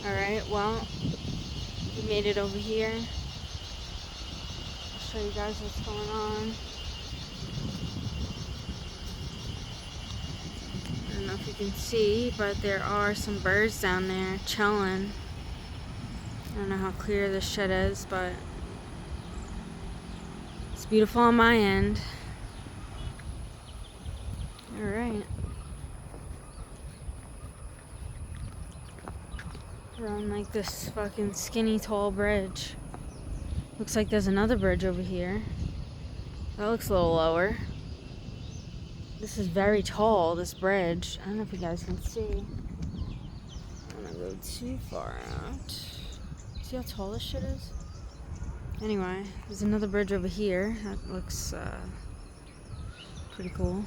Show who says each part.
Speaker 1: Alright, well, we made it over here. I'll show you guys what's going on. I don't know if you can see, but there are some birds down there chilling. I don't know how clear this shit is, but it's beautiful on my end. Alright. We're on like this fucking skinny tall bridge. Looks like there's another bridge over here. That looks a little lower. This is very tall, this bridge. I don't know if you guys can see. I don't want to go too far out. See how tall this shit is? Anyway, there's another bridge over here. That looks pretty cool.